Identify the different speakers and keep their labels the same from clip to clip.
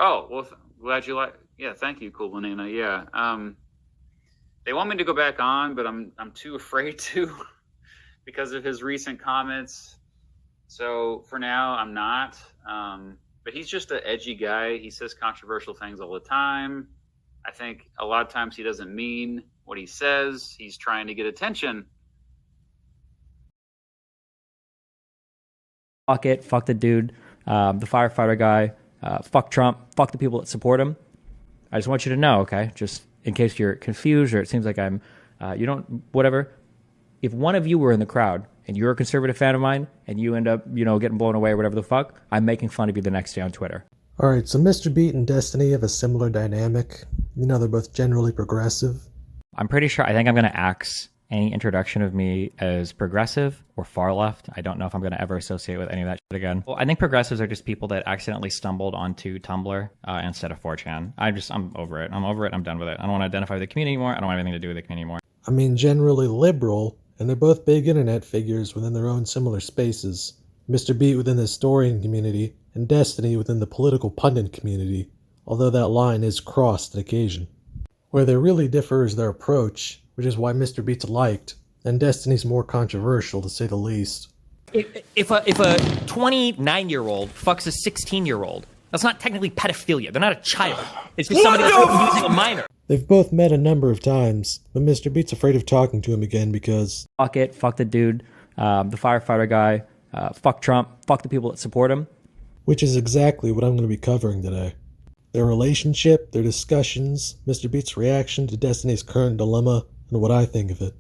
Speaker 1: Oh, well, glad you like. Yeah, thank you, Cool Banana. Yeah. They want me to go back on, but I'm too afraid to because of his recent comments. So for now, I'm not. But he's just an edgy guy. He says controversial things all the time. I think a lot of times he doesn't mean what he says. He's trying to get attention.
Speaker 2: Fuck it. Fuck the dude. The firefighter guy. Fuck Trump. Fuck the people that support him. I just want you to know, okay? Just in case you're confused or it seems like I'm, you don't, whatever. If one of you were in the crowd and you're a conservative fan of mine and you end up, getting blown away or whatever the fuck, I'm making fun of you the next day on Twitter.
Speaker 3: Alright, so Mr. Beat and Destiny have a similar dynamic. They're both generally progressive.
Speaker 2: I'm pretty sure, I think I'm going to axe any introduction of me as progressive or far left. I don't know if I'm going to ever associate with any of that shit again. Well, I think progressives are just people that accidentally stumbled onto Tumblr instead of 4chan. I'm over it. I'm over it. I'm done with it. I don't want to identify with the community anymore. I don't want anything to do with the community anymore.
Speaker 3: Generally liberal, and they're both big internet figures within their own similar spaces. Mr. Beat within the historian community, and Destiny within the political pundit community, although that line is crossed on occasion. Where they really differ is their approach, which is why Mr. Beat's liked, and Destiny's more controversial, to say the least.
Speaker 2: If a 29-year-old fucks a 16-year-old, that's not technically pedophilia. They're not a child. It's just somebody that's using a minor.
Speaker 3: They've both met a number of times, but Mr. Beat's afraid of talking to him again because...
Speaker 2: Fuck it. Fuck the dude. The firefighter guy. Fuck Trump. Fuck the people that support him.
Speaker 3: Which is exactly what I'm going to be covering today. Their relationship, their discussions, Mr. Beat's reaction to Destiny's current dilemma, and what I think of it.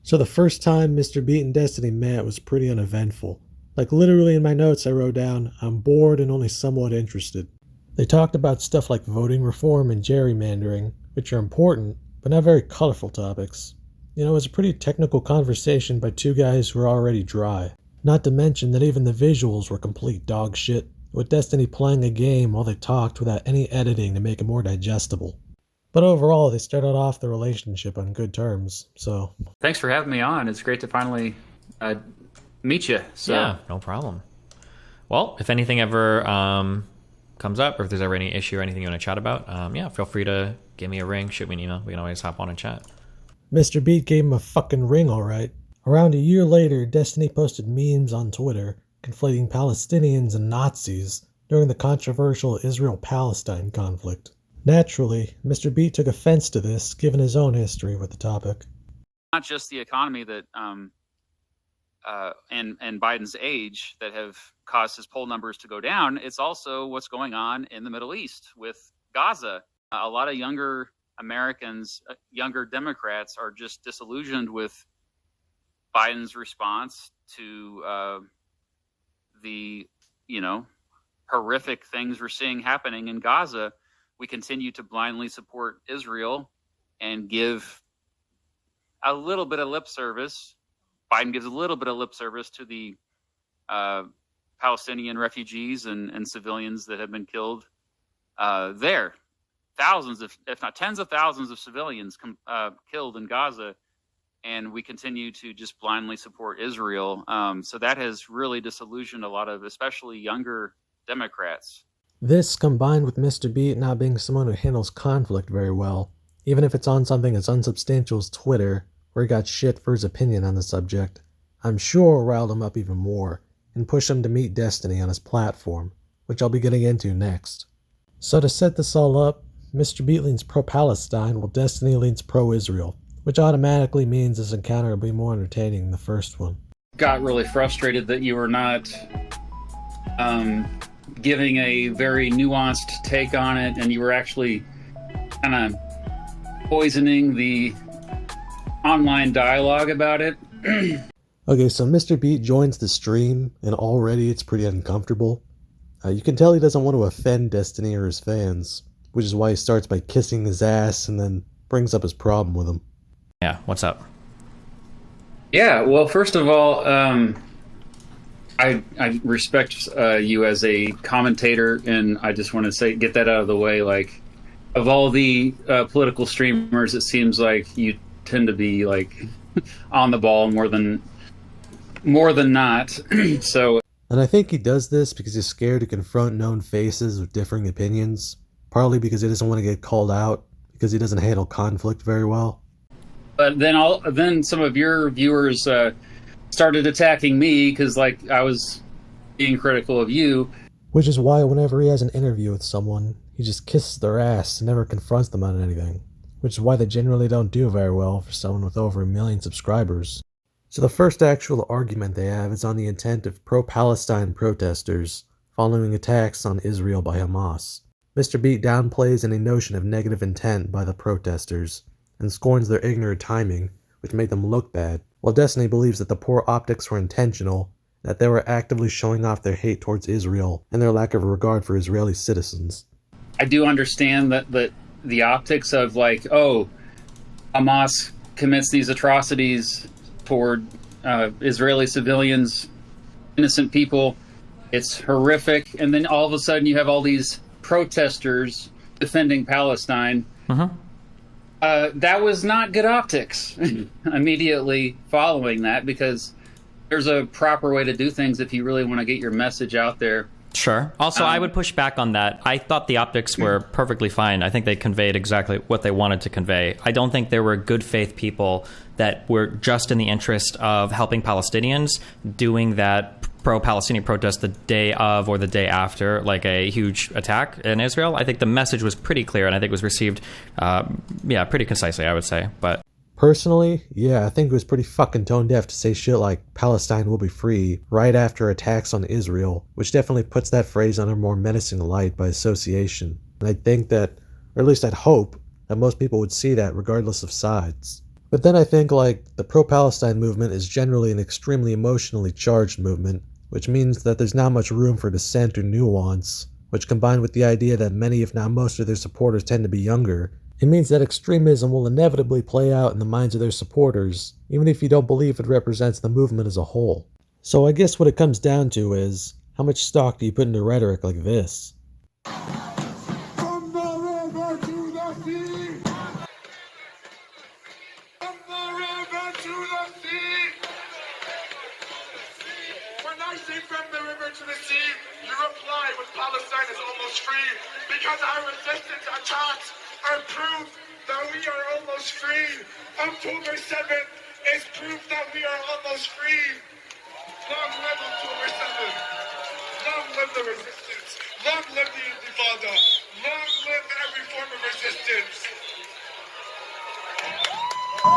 Speaker 3: So the first time Mr. Beat and Destiny met was pretty uneventful. Literally in my notes I wrote down, I'm bored and only somewhat interested. They talked about stuff like voting reform and gerrymandering, which are important, but not very colorful topics. It was a pretty technical conversation by two guys who were already dry. Not to mention that even the visuals were complete dog shit, with Destiny playing a game while they talked without any editing to make it more digestible. But overall, they started off the relationship on good terms, so...
Speaker 1: Thanks for having me on. It's great to finally meet you. So.
Speaker 4: Yeah, no problem. Well, if anything ever comes up, or if there's ever any issue or anything you want to chat about, feel free to give me a ring, shoot me an email. We can always hop on and chat.
Speaker 3: Mr. Beat gave him a fucking ring, alright. Around a year later, Destiny posted memes on Twitter conflating Palestinians and Nazis during the controversial Israel-Palestine conflict. Naturally, Mr. Beat took offense to this, given his own history with the topic.
Speaker 1: Not just the economy that and Biden's age that have caused his poll numbers to go down, it's also what's going on in the Middle East with Gaza. A lot of younger Americans, younger Democrats are just disillusioned with Biden's response to the, horrific things we're seeing happening in Gaza. We continue to blindly support Israel and give a little bit of lip service. Biden gives a little bit of lip service to the Palestinian refugees and civilians that have been killed there. Thousands, if not tens of thousands of civilians killed in Gaza, and we continue to just blindly support Israel. So that has really disillusioned a lot of, especially younger Democrats.
Speaker 3: This, combined with Mr. Beat not being someone who handles conflict very well, even if it's on something as unsubstantial as Twitter, where he got shit for his opinion on the subject, I'm sure riled him up even more, and pushed him to meet Destiny on his platform, which I'll be getting into next. So to set this all up, Mr. Beat leans pro-Palestine while Destiny leans pro-Israel, which automatically means this encounter will be more entertaining than the first one.
Speaker 1: Got really frustrated that you were not giving a very nuanced take on it, and you were actually kind of poisoning the online dialogue about it.
Speaker 3: Okay, so Mr. Beat joins the stream, and already it's pretty uncomfortable. You can tell he doesn't want to offend Destiny or his fans, which is why he starts by kissing his ass and then brings up his problem with him.
Speaker 4: Yeah, what's up?
Speaker 1: Yeah, well, first of all, I respect you as a commentator, and I just want to get that out of the way. Like, of all the political streamers, it seems like you tend to be on the ball more than not. So,
Speaker 3: and I think he does this because he's scared to confront known faces with differing opinions. partly because he doesn't want to get called out, because he doesn't handle conflict very well.
Speaker 1: But then some of your viewers started attacking me because like I was being critical of you.
Speaker 3: Which is why whenever he has an interview with someone, he just kisses their ass and never confronts them on anything. Which is why they generally don't do very well for someone with over 1 million subscribers. So the first actual argument they have is on the intent of pro-Palestine protesters following attacks on Israel by Hamas. Mr. Beat downplays any notion of negative intent by the protesters and scorns their ignorant timing, which made them look bad, while Destiny believes that the poor optics were intentional, that they were actively showing off their hate towards Israel and their lack of regard for Israeli citizens.
Speaker 1: I do understand that the optics of like, oh, Hamas commits these atrocities toward Israeli civilians, innocent people. It's horrific. And then all of a sudden you have all these protesters defending Palestine. That was not good optics immediately following that, because there's a proper way to do things if you really want to get your message out there.
Speaker 4: Sure. Also, I would push back on that. I thought the optics were perfectly fine. I think they conveyed exactly what they wanted to convey. I don't think there were good faith people that were just in the interest of helping Palestinians doing that pro-Palestinian protest the day of or the day after, like a huge attack in Israel. I think the message was pretty clear, and I think it was received, pretty concisely, I would say. But
Speaker 3: personally, yeah, I think it was pretty fucking tone deaf to say shit like Palestine will be free right after attacks on Israel, which definitely puts that phrase on a more menacing light by association. And I think that, or at least I'd hope, that most people would see that regardless of sides. But then I think like the pro-Palestine movement is generally an extremely emotionally charged movement, which means that there's not much room for dissent or nuance, which combined with the idea that many if not most of their supporters tend to be younger, it means that extremism will inevitably play out in the minds of their supporters, even if you don't believe it represents the movement as a whole. So I guess what it comes down to is, how much stock do you put into rhetoric like this?
Speaker 5: From the river to the sea! From the river to the sea! When I say from the river to the sea, you reply with Palestine is almost free, because our resistance attacks are proof that we are almost free. October 7th is proof that we are almost free. Long live October 7th. Long live the resistance. Long live the Intifada. Long live every form of resistance.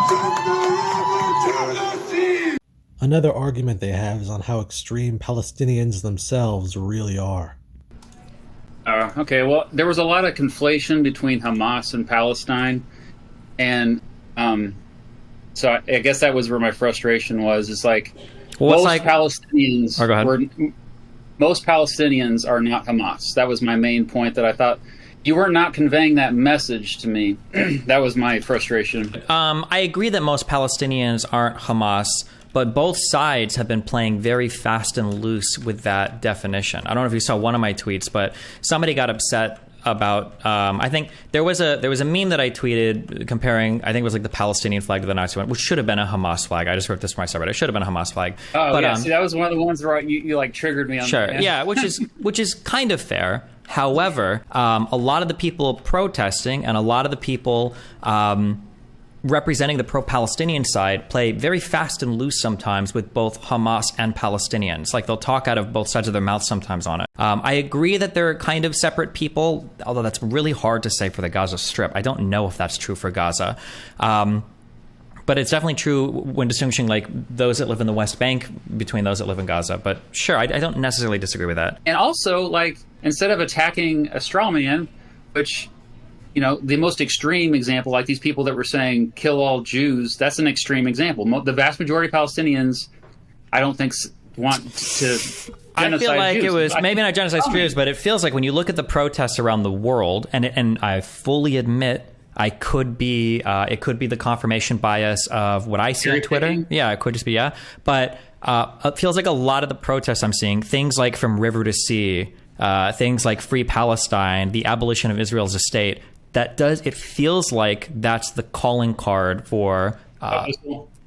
Speaker 5: From the river to the sea.
Speaker 3: Another argument they have is on how extreme Palestinians themselves really are.
Speaker 1: Okay, well, there was a lot of conflation between Hamas and Palestine, and so I guess that was where my frustration was. It's like Palestinians most Palestinians are not Hamas. That was my main point, that I thought you were not conveying that message to me. That was my frustration.
Speaker 4: I agree that most Palestinians aren't Hamas, but both sides have been playing very fast and loose with that definition. I don't know if you saw one of my tweets, but somebody got upset about, I think there was a meme that I tweeted comparing, I think it was like the Palestinian flag to the Nazi one, which should have been a Hamas flag. I just wrote this for my subreddit. It should have been a Hamas flag.
Speaker 1: Oh, but, yeah. See, that was one of the ones where you like triggered me on
Speaker 4: sure.
Speaker 1: that.
Speaker 4: Yeah, which is kind of fair. However, a lot of the people protesting and a lot of the people representing the pro-Palestinian side play very fast and loose sometimes with both Hamas and Palestinians. Like they'll talk out of both sides of their mouth sometimes on it. I agree that they're kind of separate people, although that's really hard to say for the Gaza Strip. I don't know if that's true for Gaza. But it's definitely true when distinguishing like those that live in the West Bank between those that live in Gaza. But sure, I don't necessarily disagree with that.
Speaker 1: And also, like, instead of attacking a straw man, which, you know, the most extreme example, like these people that were saying kill all Jews, that's an extreme example. The vast majority of Palestinians, I don't think, want to genocide
Speaker 4: I feel like
Speaker 1: Jews.
Speaker 4: it was maybe not genocide Jews, but it feels like when you look at the protests around the world, and I fully admit it could be the confirmation bias of what I see on Twitter.
Speaker 1: Picking?
Speaker 4: Yeah, it could just be, yeah. But it feels like a lot of the protests I'm seeing, things like from river to sea, things like Free Palestine, the abolition of Israel as a state, it feels like that's the calling card for,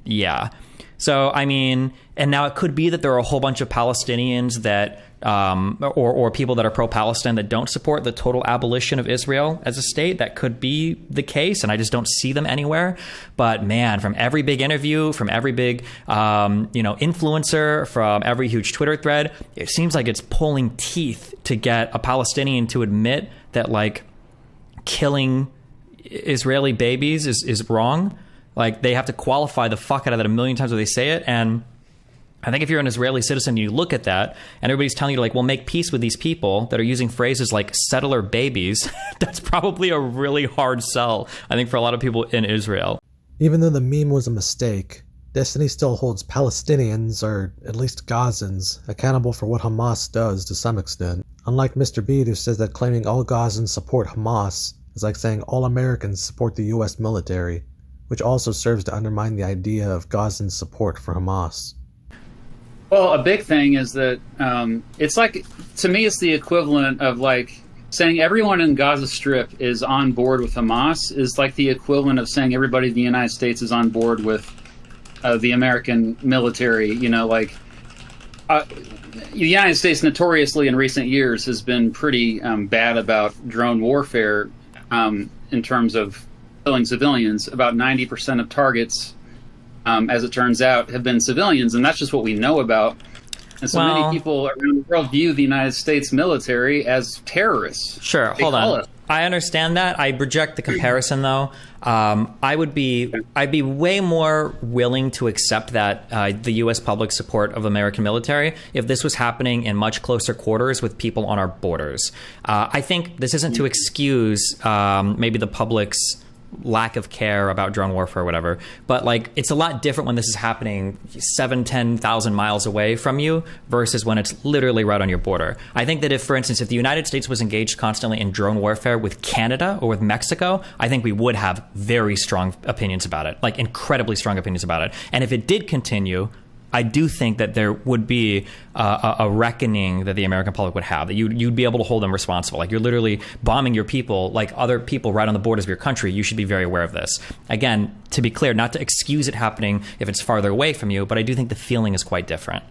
Speaker 4: yeah. So, I mean, and now it could be that there are a whole bunch of Palestinians that, or people that are pro-Palestine that don't support the total abolition of Israel as a state. That could be the case, and I just don't see them anywhere. But man, from every big interview, from every big, influencer, from every huge Twitter thread, it seems like it's pulling teeth to get a Palestinian to admit that, like, killing Israeli babies is wrong. Like, they have to qualify the fuck out of that a million times when they say it. And I think if you're an Israeli citizen, you look at that and everybody's telling you, like, well, make peace with these people that are using phrases like settler babies. That's probably a really hard sell, I think, for a lot of people in Israel.
Speaker 3: Even though the meme was a mistake, Destiny still holds Palestinians, or at least Gazans, accountable for what Hamas does to some extent. Unlike Mr. Beat, who says that claiming all Gazans support Hamas is like saying all Americans support the US military, which also serves to undermine the idea of Gazan support for Hamas.
Speaker 1: Well, a big thing is that it's like, to me, it's the equivalent of like saying everyone in Gaza Strip is on board with Hamas is like the equivalent of saying everybody in the United States is on board with the American military. You know, like the United States notoriously in recent years has been pretty bad about drone warfare in terms of killing civilians. About 90% of targets, as it turns out, have been civilians, and that's just what we know about. And so many people around the world view the United States military as terrorists.
Speaker 4: Sure, hold on. I understand that. I reject the comparison, though. I'd be way more willing to accept that the U.S. public support of American military if this was happening in much closer quarters with people on our borders. I think this isn't to excuse maybe the public's lack of care about drone warfare or whatever, but like it's a lot different when this is happening 10,000 miles away from you versus when it's literally right on your border. I think that if, for instance, if the United States was engaged constantly in drone warfare with Canada or with Mexico, I think we would have very strong opinions about it, like incredibly strong opinions about it. And if it did continue, I do think that there would be a reckoning that the American public would have, that you'd be able to hold them responsible. Like, you're literally bombing your people, like other people right on the borders of your country. You should be very aware of this. Again, to be clear, not to excuse it happening if it's farther away from you, but I do think the feeling is quite different.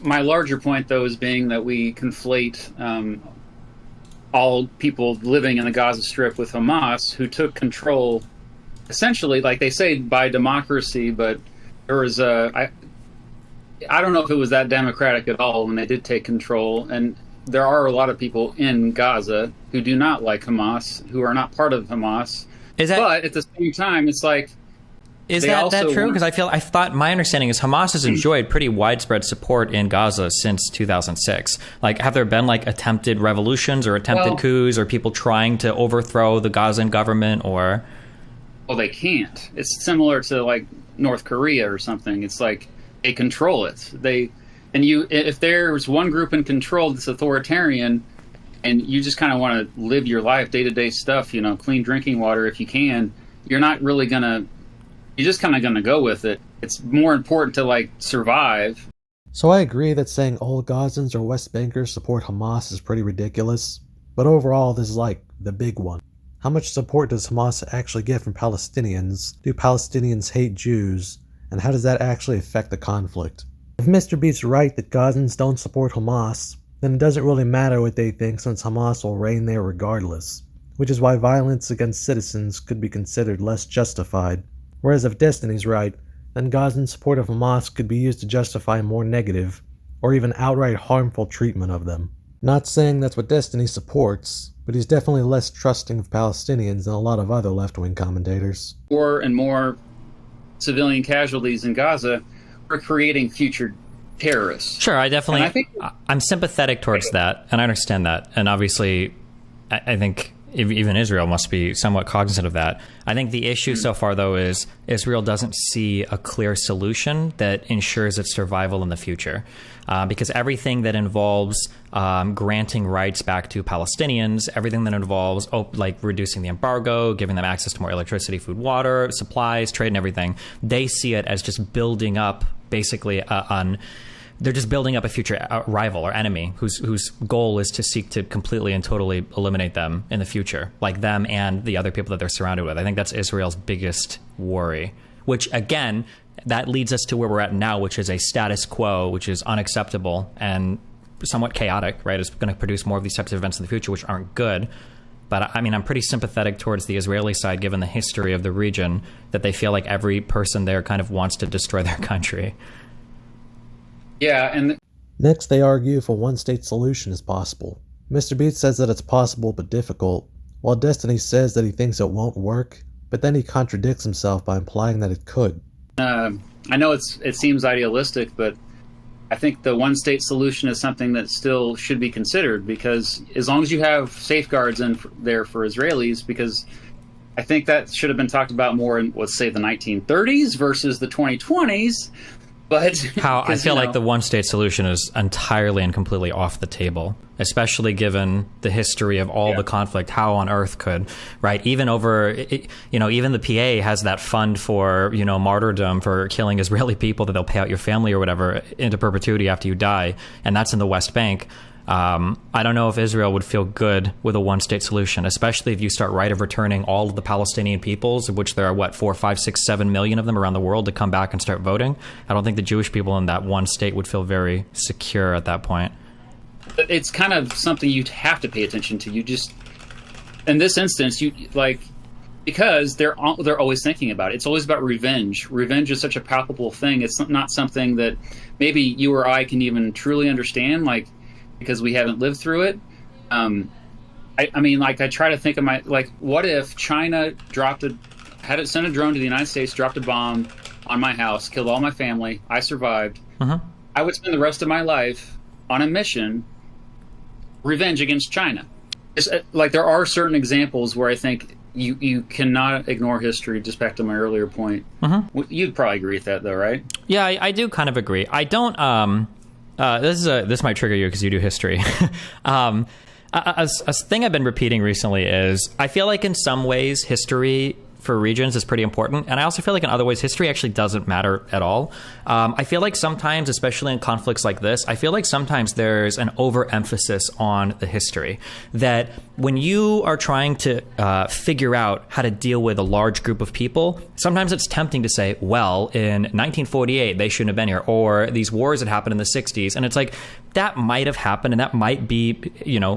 Speaker 1: My larger point, though, is being that we conflate all people living in the Gaza Strip with Hamas, who took control, essentially, like they say, by democracy, but there was I don't know if it was that democratic at all when they did take control. And there are a lot of people in Gaza who do not like Hamas, who are not part of Hamas. But at the same time, it's like...
Speaker 4: Is that true? Because I thought my understanding is Hamas has enjoyed pretty widespread support in Gaza since 2006. Like, have there been like attempted revolutions or attempted coups or people trying to overthrow the Gazan government or...
Speaker 1: Well, they can't. It's similar to like North Korea or something. It's like... they control it. If there's one group in control that's authoritarian, and you just kind of want to live your life, day-to-day stuff, clean drinking water if you can, you're just kind of gonna go with it. It's more important to like survive.
Speaker 3: So I agree that saying all Gazans or West Bankers support Hamas is pretty ridiculous, but overall this is like the big one. How much support does Hamas actually get from Palestinians? Do Palestinians hate Jews? And how does that actually affect the conflict? If Mr. Beat's right that Gazans don't support Hamas, then it doesn't really matter what they think since Hamas will reign there regardless, which is why violence against citizens could be considered less justified. Whereas if Destiny's right, then Gazan support of Hamas could be used to justify more negative, or even outright harmful treatment of them. Not saying that's what Destiny supports, but he's definitely less trusting of Palestinians than a lot of other left-wing commentators.
Speaker 1: More and more civilian casualties in Gaza, we're creating future terrorists.
Speaker 4: Sure, I'm sympathetic towards that, and I understand that. And obviously, I think even Israel must be somewhat cognizant of that. I think the issue so far, though, is Israel doesn't see a clear solution that ensures its survival in the future. Because everything that involves granting rights back to Palestinians, everything that involves like reducing the embargo, giving them access to more electricity, food, water, supplies, trade, and everything, they see it as just building up basically they're just building up a future rival or enemy whose goal is to seek to completely and totally eliminate them in the future, like them and the other people that they're surrounded with. I think that's Israel's biggest worry, which again that leads us to where we're at now, which is a status quo, which is unacceptable and somewhat chaotic, right? It's going to produce more of these types of events in the future, which aren't good. But I mean, I'm pretty sympathetic towards the Israeli side, given the history of the region, that they feel like every person there kind of wants to destroy their country.
Speaker 1: Yeah, and
Speaker 3: Next, they argue if a one-state solution is possible. Mr. Beats says that it's possible but difficult, while Destiny says that he thinks it won't work, but then he contradicts himself by implying that it could.
Speaker 1: I know it seems idealistic, but I think the one-state solution is something that still should be considered, because as long as you have safeguards in there for Israelis, because I think that should have been talked about more in, let's say, the 1930s versus the 2020s. But
Speaker 4: how I feel like the one-state solution is entirely and completely off the table, especially given the history of all the conflict. How on earth could, right? Even even the PA has that fund for, martyrdom for killing Israeli people that they'll pay out your family or whatever into perpetuity after you die. And that's in the West Bank. I don't know if Israel would feel good with a one-state solution, especially if you start right of returning all of the Palestinian peoples, of which there are, 4, 5, 6, 7 million of them around the world, to come back and start voting. I don't think the Jewish people in that one state would feel very secure at that point.
Speaker 1: It's kind of something you'd have to pay attention to. You just, in this instance, because they're always thinking about it. It's always about revenge. Revenge is such a palpable thing. It's not something that maybe you or I can even truly understand, because we haven't lived through it. I try to think of what if China sent a drone to the United States, dropped a bomb on my house, killed all my family, I survived. I would spend the rest of my life on a mission, revenge against China. It's, there are certain examples where I think you cannot ignore history, just back to my earlier point. You'd probably agree with that, though, right?
Speaker 4: Yeah, I do kind of agree. I don't... this might trigger you because you do history. A thing I've been repeating recently is I feel like in some ways history for regions is pretty important, and I also feel like in other ways history actually doesn't matter at all. I feel like sometimes, especially in conflicts like this, I feel like sometimes there's an overemphasis on the history, that when you are trying to figure out how to deal with a large group of people, sometimes it's tempting to say, well, in 1948 they shouldn't have been here, or these wars had happened in the 60s, and it's like that might have happened and that might be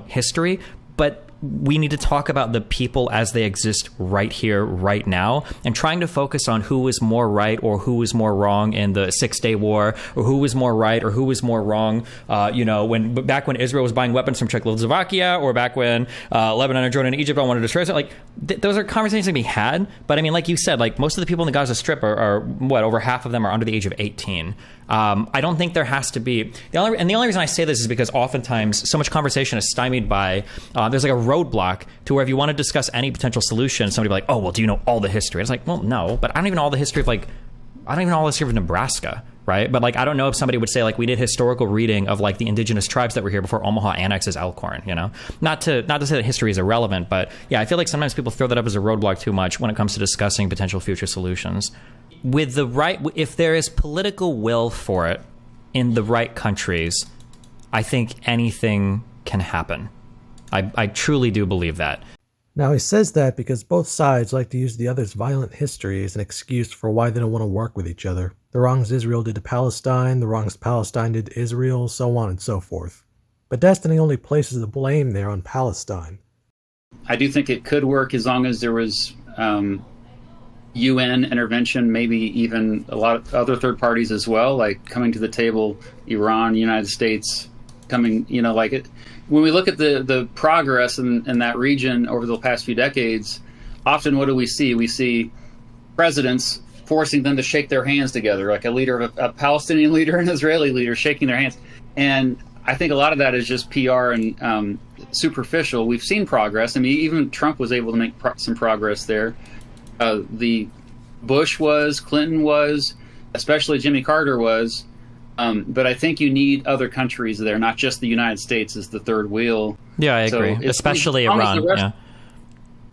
Speaker 4: history, but we need to talk about the people as they exist right here, right now, and trying to focus on who was more right or who was more wrong in the 6-Day War, or who was more right or who was more wrong, back when Israel was buying weapons from Czechoslovakia, or back when Lebanon and Jordan and Egypt all wanted to destroy it. Those are conversations to be had. But I mean, like you said, most of the people in the Gaza Strip are over half of them are under the age of 18. I don't think there has to be the only reason I say this is because oftentimes so much conversation is stymied by there's a roadblock to where if you want to discuss any potential solution, somebody will be like, oh, well, do you know all the history? It's like, well, no, but I don't even know all the history of I don't even know all the history of Nebraska, right? But I don't know if somebody would say we did historical reading of the indigenous tribes that were here before Omaha annexes Elkhorn. Not to say that history is irrelevant, but yeah, I feel like sometimes people throw that up as a roadblock too much when it comes to discussing potential future solutions. If there is political will for it in the right countries, I think anything can happen. I truly do believe that.
Speaker 3: Now, he says that because both sides like to use the other's violent history as an excuse for why they don't want to work with each other. The wrongs Israel did to Palestine, the wrongs Palestine did to Israel, so on and so forth. But Destiny only places the blame there on Palestine.
Speaker 1: I do think it could work as long as there was UN intervention, maybe even a lot of other third parties as well, coming to the table, Iran, United States, coming, when we look at the progress in that region over the past few decades, often what do we see? We see presidents forcing them to shake their hands together, like a Palestinian leader and an Israeli leader shaking their hands. And I think a lot of that is just PR and superficial. We've seen progress. I mean, even Trump was able to make some progress there. The Bush was, Clinton was, especially Jimmy Carter was. But I think you need other countries there, not just the United States as the third wheel.
Speaker 4: Yeah, I agree. Especially Iran.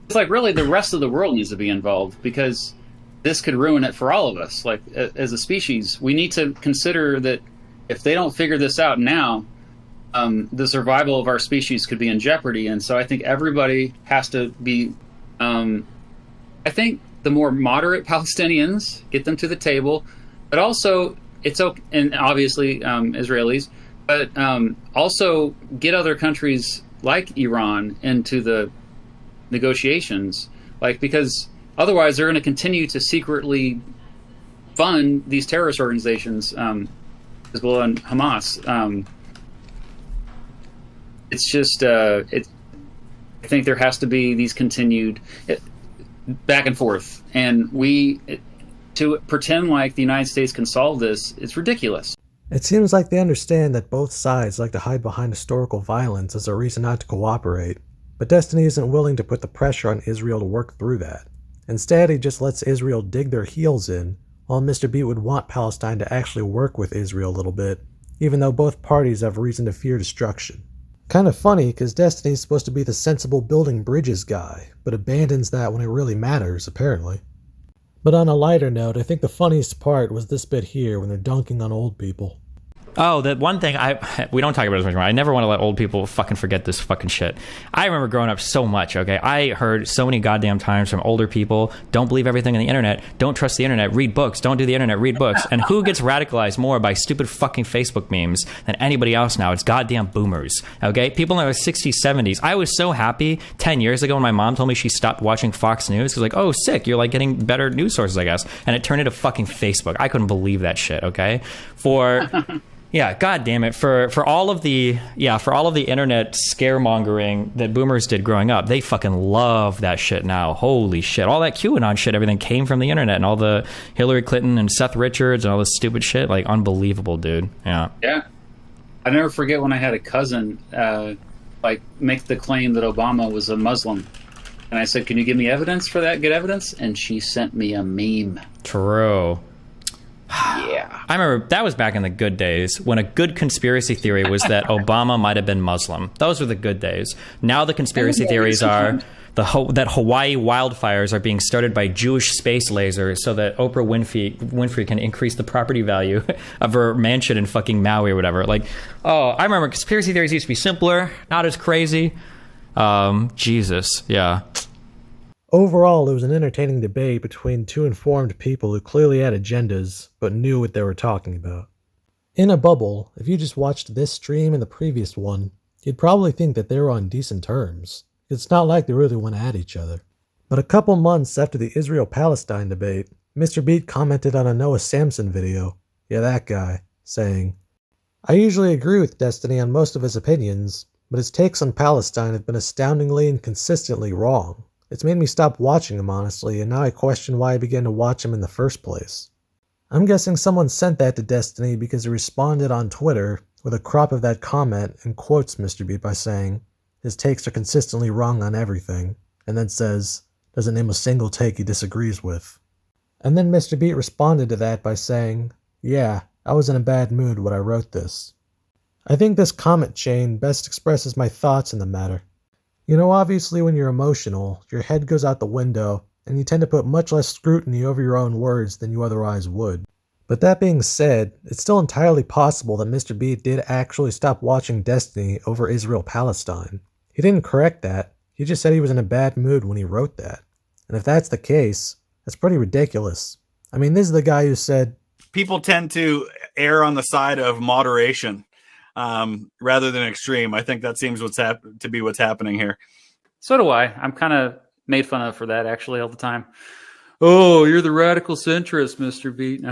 Speaker 1: It's really the rest of the world needs to be involved, because this could ruin it for all of us. As a species, we need to consider that if they don't figure this out now, the survival of our species could be in jeopardy. And so I think everybody has to be, I think the more moderate Palestinians, get them to the table. but also it's okay, and obviously Israelis, but also get other countries like Iran into the negotiations, because otherwise they're going to continue to secretly fund these terrorist organizations, Hezbollah and Hamas. It's just, I think there has to be these continued back and forth, and to pretend like the United States can solve this, it's ridiculous.
Speaker 3: It seems like they understand that both sides like to hide behind historical violence as a reason not to cooperate, but Destiny isn't willing to put the pressure on Israel to work through that. Instead, he just lets Israel dig their heels in, while Mr. Beat would want Palestine to actually work with Israel a little bit, even though both parties have reason to fear destruction. Kind of funny, because Destiny's supposed to be the sensible building bridges guy, but abandons that when it really matters, apparently. But on a lighter note, I think the funniest part was this bit here when they're dunking on old people.
Speaker 4: Oh, the one thing we don't talk about as much. I never want to let old people fucking forget this fucking shit. I remember growing up so much, okay? I heard so many goddamn times from older people, don't believe everything on the internet, don't trust the internet, read books, don't do the internet, read books. And who gets radicalized more by stupid fucking Facebook memes than anybody else now? It's goddamn boomers, okay? People in their 60s, 70s. I was so happy 10 years ago when my mom told me she stopped watching Fox News. She was like, oh, sick, you're like getting better news sources, I guess. And it turned into fucking Facebook. I couldn't believe that shit, okay? Yeah, god damn it. For all of the internet scaremongering that boomers did growing up, they fucking love that shit now. Holy shit. All that QAnon shit, everything came from the internet, and all the Hillary Clinton and Seth Richards and all this stupid shit, like unbelievable, dude. Yeah.
Speaker 1: Yeah. I never forget when I had a cousin make the claim that Obama was a Muslim. And I said, "Can you give me evidence for that? Good evidence?" And she sent me a meme.
Speaker 4: True.
Speaker 1: Yeah.
Speaker 4: I remember that was back in the good days when a good conspiracy theory was that Obama might have been Muslim. Those were the good days. Now the conspiracy theories are that Hawaii wildfires are being started by Jewish space lasers so that Oprah Winfrey can increase the property value of her mansion in fucking Maui or whatever. I remember conspiracy theories used to be simpler, not as crazy. Jesus, yeah.
Speaker 3: Overall, it was an entertaining debate between two informed people who clearly had agendas, but knew what they were talking about. In a bubble, if you just watched this stream and the previous one, you'd probably think that they were on decent terms. It's not like they really went at each other. But a couple months after the Israel-Palestine debate, Mr. Beat commented on a Noah Samson video, yeah, that guy, saying, "I usually agree with Destiny on most of his opinions, but his takes on Palestine have been astoundingly and consistently wrong. It's made me stop watching him, honestly, and now I question why I began to watch him in the first place." I'm guessing someone sent that to Destiny because he responded on Twitter with a crop of that comment and quotes Mr. Beat by saying, his takes are consistently wrong on everything, and then says, doesn't name a single take he disagrees with. And then Mr. Beat responded to that by saying, yeah, I was in a bad mood when I wrote this. I think this comment chain best expresses my thoughts in the matter. You know, obviously when you're emotional, your head goes out the window, and you tend to put much less scrutiny over your own words than you otherwise would. But that being said, it's still entirely possible that Mr. Beat did actually stop watching Destiny over Israel-Palestine. He didn't correct that, he just said he was in a bad mood when he wrote that. And if that's the case, that's pretty ridiculous. I mean, this is the guy who said,
Speaker 6: people tend to err on the side of moderation. Rather than extreme. I think that seems to be what's happening here.
Speaker 1: So do I. I'm kind of made fun of for that, actually, all the time. Oh, you're the radical centrist, Mr. Beat.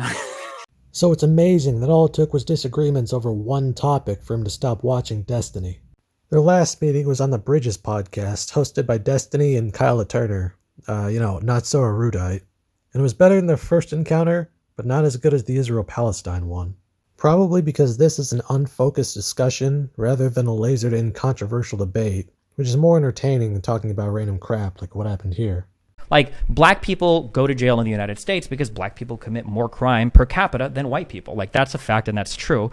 Speaker 3: So it's amazing that all it took was disagreements over one topic for him to stop watching Destiny. Their last meeting was on the Bridges podcast, hosted by Destiny and Kyla Turner. Not so erudite. And it was better than their first encounter, but not as good as the Israel-Palestine one. Probably because this is an unfocused discussion rather than a lasered-in controversial debate, which is more entertaining than talking about random crap like what happened here.
Speaker 2: Like, black people go to jail in the United States because black people commit more crime per capita than white people. Like, that's a fact and that's true.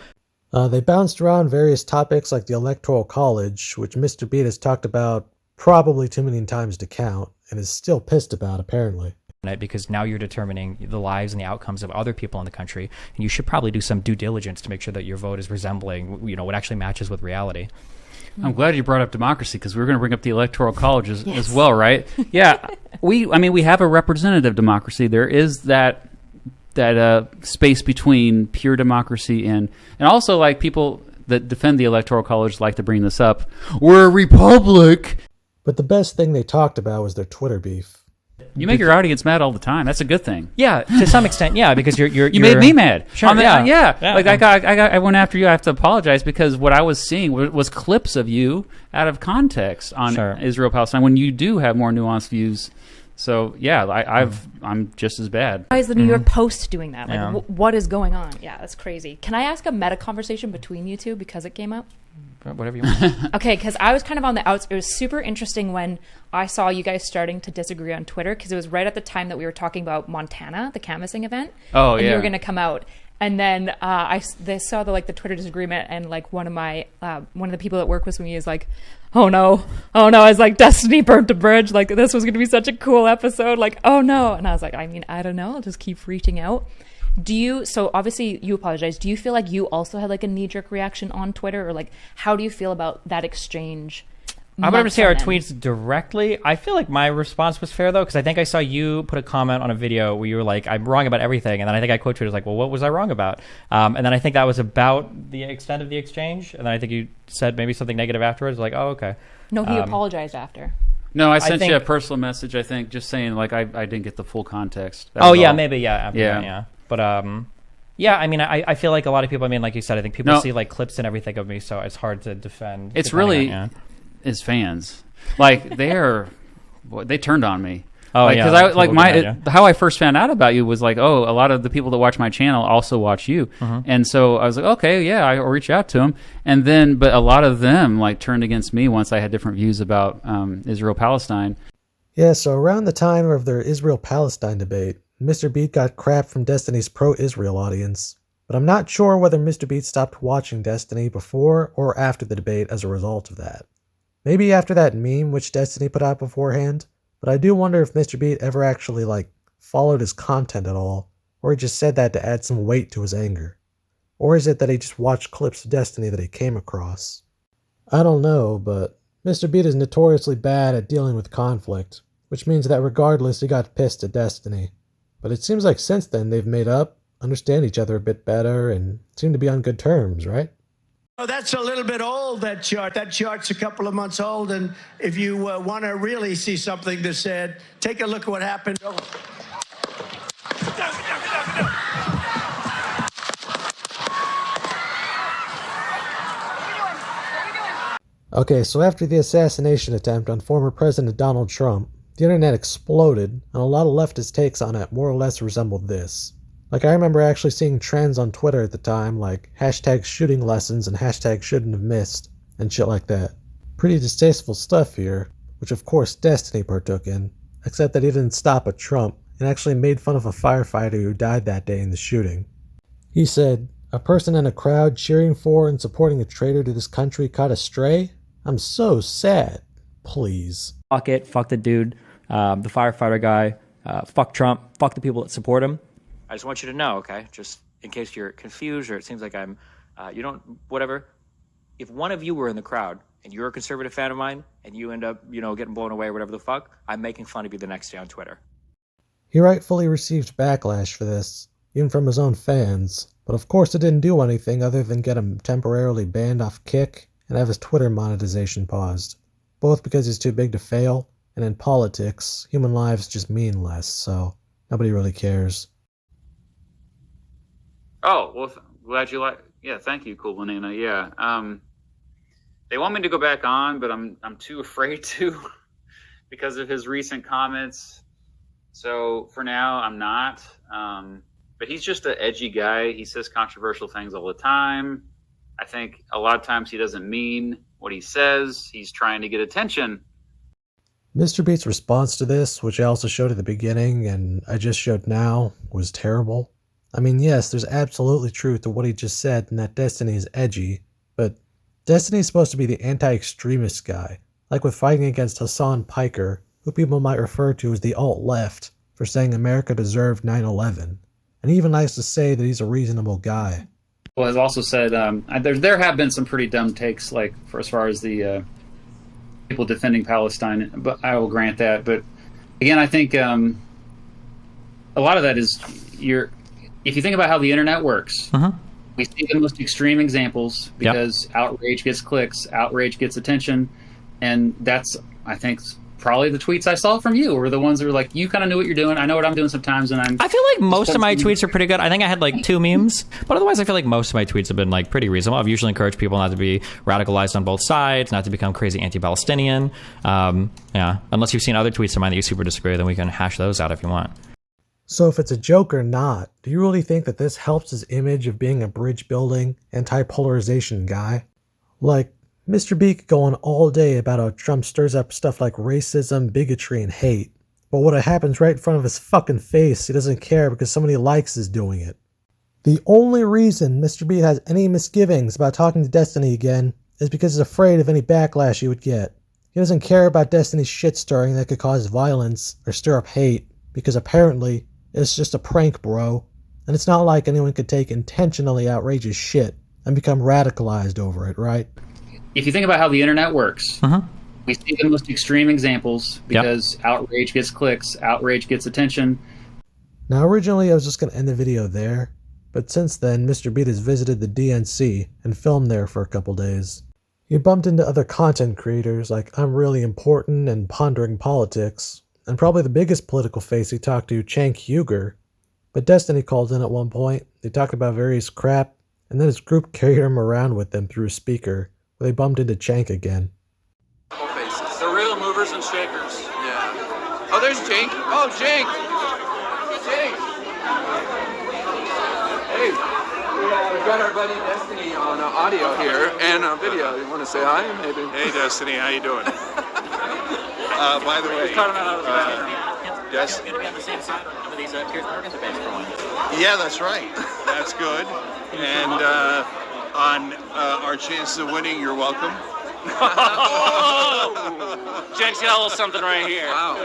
Speaker 3: They bounced around various topics like the Electoral College, which Mr. Beat has talked about probably too many times to count, and is still pissed about, apparently.
Speaker 2: Because now you're determining the lives and the outcomes of other people in the country, and you should probably do some due diligence to make sure that your vote is resembling, what actually matches with reality.
Speaker 1: I'm glad you brought up democracy, because we were going to bring up the Electoral College as well, right? Yeah, we have a representative democracy. There is that space between pure democracy and also like people that defend the Electoral College like to bring this up. We're a republic.
Speaker 3: But the best thing they talked about was their Twitter beef.
Speaker 1: You make your audience mad all the time. That's a good thing.
Speaker 2: Yeah, to some extent, yeah, because you're
Speaker 1: you made me mad.
Speaker 2: Sure,
Speaker 1: yeah. Like I went after you. I have to apologize because what I was seeing was clips of you out of context on Israel Palestine when you do have more nuanced views. So yeah, I'm just as bad.
Speaker 7: Why is the New York Post doing that? Like, what is going on? Yeah, that's crazy. Can I ask a meta conversation between you two because it came up?
Speaker 2: Whatever you want.
Speaker 7: Okay, because I was kind of on the outs. It was super interesting when I saw you guys starting to disagree on Twitter because it was right at the time that we were talking about Montana, the canvassing event.
Speaker 1: Oh,
Speaker 7: and
Speaker 1: yeah.
Speaker 7: you were going to come out. And then they saw the Twitter disagreement, and like one of the people at work was with me is like, oh no, I was like, Destiny burnt a bridge. Like this was going to be such a cool episode. Like, oh no. And I was like, I mean, I don't know. I'll just keep reaching out. So obviously you apologize. Do you feel like you also had like a knee-jerk reaction on Twitter, or like how do you feel about that exchange?
Speaker 2: I'm not going to say our tweets directly. I feel like my response was fair though, because I think I saw you put a comment on a video where you were like, I'm wrong about everything. And then I think I quote tweeted like, well, what was I wrong about? And then I think that was about the extent of the exchange. And then I think you said maybe something negative afterwards, like, oh, okay.
Speaker 7: No, he apologized after.
Speaker 1: No, I sent you a personal message, I think, just saying like I didn't get the full context.
Speaker 2: Maybe, yeah. But yeah, I mean, I feel like a lot of people, I mean, like you said, I think people see like clips and everything of me, so it's hard to defend.
Speaker 1: It's really his fans. Like they turned on me.
Speaker 2: Oh,
Speaker 1: because I like how I first found out about you was like, oh, a lot of the people that watch my channel also watch you, and so I was like, okay, yeah, I'll reach out to them, and then but a lot of them like turned against me once I had different views about Israel Palestine.
Speaker 3: Yeah, so around the time of their Israel-Palestine debate, Mr. Beat got crap from Destiny's pro-Israel audience, but I'm not sure whether Mr. Beat stopped watching Destiny before or after the debate as a result of that. Maybe after that meme which Destiny put out beforehand, but I do wonder if Mr. Beat ever actually followed his content at all, or he just said that to add some weight to his anger. Or is it that he just watched clips of Destiny that he came across? I don't know, but Mr. Beat is notoriously bad at dealing with conflict, which means that regardless he got pissed at Destiny. But it seems like since then they've made up, understand each other a bit better, and seem to be on good terms, right?
Speaker 8: Oh, that's a little bit old, that chart. That chart's a couple of months old, and if you want to really see something that's said, take a look at what happened.
Speaker 3: Okay, so after the assassination attempt on former President Donald Trump, the internet exploded, and a lot of leftist takes on it more or less resembled this. Like, I remember actually seeing trends on Twitter at the time, like hashtag shooting lessons and hashtag shouldn't have missed, and shit like that. Pretty distasteful stuff here, which of course Destiny partook in, except that he didn't stop at Trump, and actually made fun of a firefighter who died that day in the shooting. He said, "A person in a crowd cheering for and supporting a traitor to this country caught astray? I'm so sad. Please."
Speaker 2: Fuck it, fuck the dude, the firefighter guy, fuck Trump, fuck the people that support him. I just want you to know, okay, just in case you're confused or it seems like I'm, whatever. If one of you were in the crowd and you're a conservative fan of mine and you end up, getting blown away or whatever the fuck, I'm making fun of you the next day on Twitter.
Speaker 3: He rightfully received backlash for this, even from his own fans, but of course it didn't do anything other than get him temporarily banned off Kick and have his Twitter monetization paused. Both because he's too big to fail, and in politics, human lives just mean less, so nobody really cares.
Speaker 1: Oh, well, glad you like. Yeah, thank you, Cool Banana. Yeah, they want me to go back on, but I'm too afraid to because of his recent comments. So for now, I'm not. But he's just an edgy guy. He says controversial things all the time. I think a lot of times he doesn't mean what he says. He's trying to get attention.
Speaker 3: Mr. Beat's response to this, which I also showed at the beginning and I just showed now, was terrible. I mean, yes, there's absolutely truth to what he just said and that Destiny is edgy, but Destiny is supposed to be the anti-extremist guy, like with fighting against Hassan Piker, who people might refer to as the alt-left, for saying America deserved 9/11. And he even likes to say that he's a reasonable guy.
Speaker 1: Well, has also said there have been some pretty dumb takes, like for as far as the people defending Palestine, but I will grant that. But again, I think a lot of that is If you think about how the internet works,
Speaker 4: Mm-hmm.
Speaker 1: we see the most extreme examples because outrage gets clicks, outrage gets attention, and that's, I think, probably the tweets I saw from you were the ones that were like, you kind of knew what you're doing. I know what I'm doing sometimes, and
Speaker 4: I feel like most of my tweets are pretty good. I think I had like 2 memes, but otherwise I feel like most of my tweets have been like pretty reasonable. I've usually encouraged people not to be radicalized on both sides, not to become crazy anti-Palestinian. Yeah, unless you've seen other tweets of mine that you super disagree, then we can hash those out if you want.
Speaker 3: So if it's a joke or not, do you really think that this helps his image of being a bridge-building, anti-polarization guy? Like, Mr. B could go on all day about how Trump stirs up stuff like racism, bigotry, and hate. But when it happens right in front of his fucking face, he doesn't care because somebody he likes is doing it. The only reason Mr. B has any misgivings about talking to Destiny again is because he's afraid of any backlash he would get. He doesn't care about Destiny's shit-stirring that could cause violence or stir up hate, because apparently it's just a prank, bro. And it's not like anyone could take intentionally outrageous shit and become radicalized over it, right?
Speaker 1: if you think about how the internet works, we see the most extreme examples because outrage gets clicks, outrage gets attention.
Speaker 3: Now, originally I was just going to end the video there, but since then, Mr. Beat has visited the DNC and filmed there for a couple days. He bumped into other content creators like I'm Really Important and Pondering Politics, and probably the biggest political face he talked to, Cenk Uygur. But Destiny called in at one point, they talked about various crap, and then his group carried him around with them through a speaker, where they bumped into Cenk again.
Speaker 9: Faces.
Speaker 10: The real movers and shakers.
Speaker 9: Yeah. Oh, there's Cenk. Oh, Cenk. Cenk. Hey, we've got our buddy Destiny on audio here and video. You want to say hi, maybe?
Speaker 10: Hey, Destiny, how you doing? By the way, yes.
Speaker 11: You're going to be on the same side of these Piers Morgan debates for one.
Speaker 10: Yeah, that's right. That's good. And on our chances of winning, you're welcome.
Speaker 11: Jake's got a little something right here.
Speaker 9: Wow.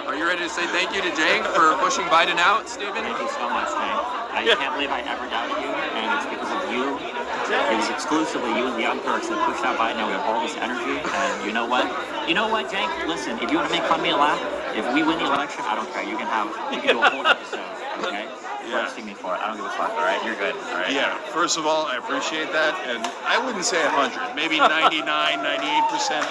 Speaker 9: Are you ready to say thank you to Cenk for pushing Biden out, Stephen?
Speaker 11: Thank you so much, Cenk. I can't believe I ever doubted you, and it's because of you. It was exclusively you and the young Turks that pushed out Biden. Now we have all this energy, and you know what? You know what, Cenk? Listen, if you want to make fun of me a lot, if we win the election, I don't care. You can do a whole episode, okay? Roasting me for it. I don't give a fuck, all right? You're good, all right?
Speaker 10: Yeah, first of all, I appreciate that. And I wouldn't say 100, maybe 99, 98%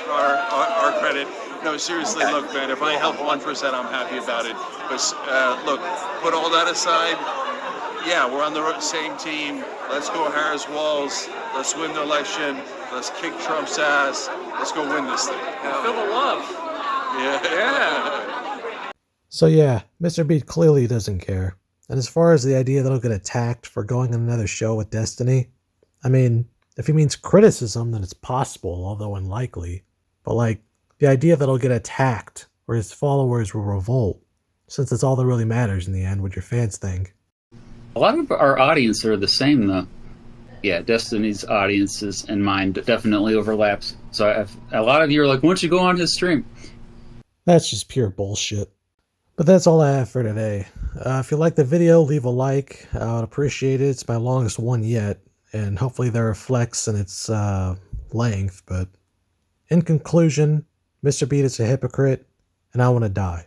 Speaker 10: are credit. No, seriously, look, man, if I help 1%, I'm happy about it. But look, put all that aside. Yeah, we're on the same team. Let's go Harris Walls. Let's win the election. Let's kick Trump's ass. Let's go win this thing.
Speaker 11: Feel the love.
Speaker 10: Yeah.
Speaker 3: So yeah, Mr. Beat clearly doesn't care. And as far as the idea that he'll get attacked for going on another show with Destiny, I mean, if he means criticism, then it's possible, although unlikely. But like, the idea that he'll get attacked or his followers will revolt, since that's all that really matters in the end, what your fans think.
Speaker 1: A lot of our audience are the same, though. Yeah, Destiny's audiences and mine definitely overlaps. So a lot of you are like, why don't you go on his stream?
Speaker 3: That's just pure bullshit. But that's all I have for today. If you like the video, leave a like. I would appreciate it. It's my longest one yet, and hopefully that reflects in its length. But in conclusion, Mr. Beat is a hypocrite, and I want to die.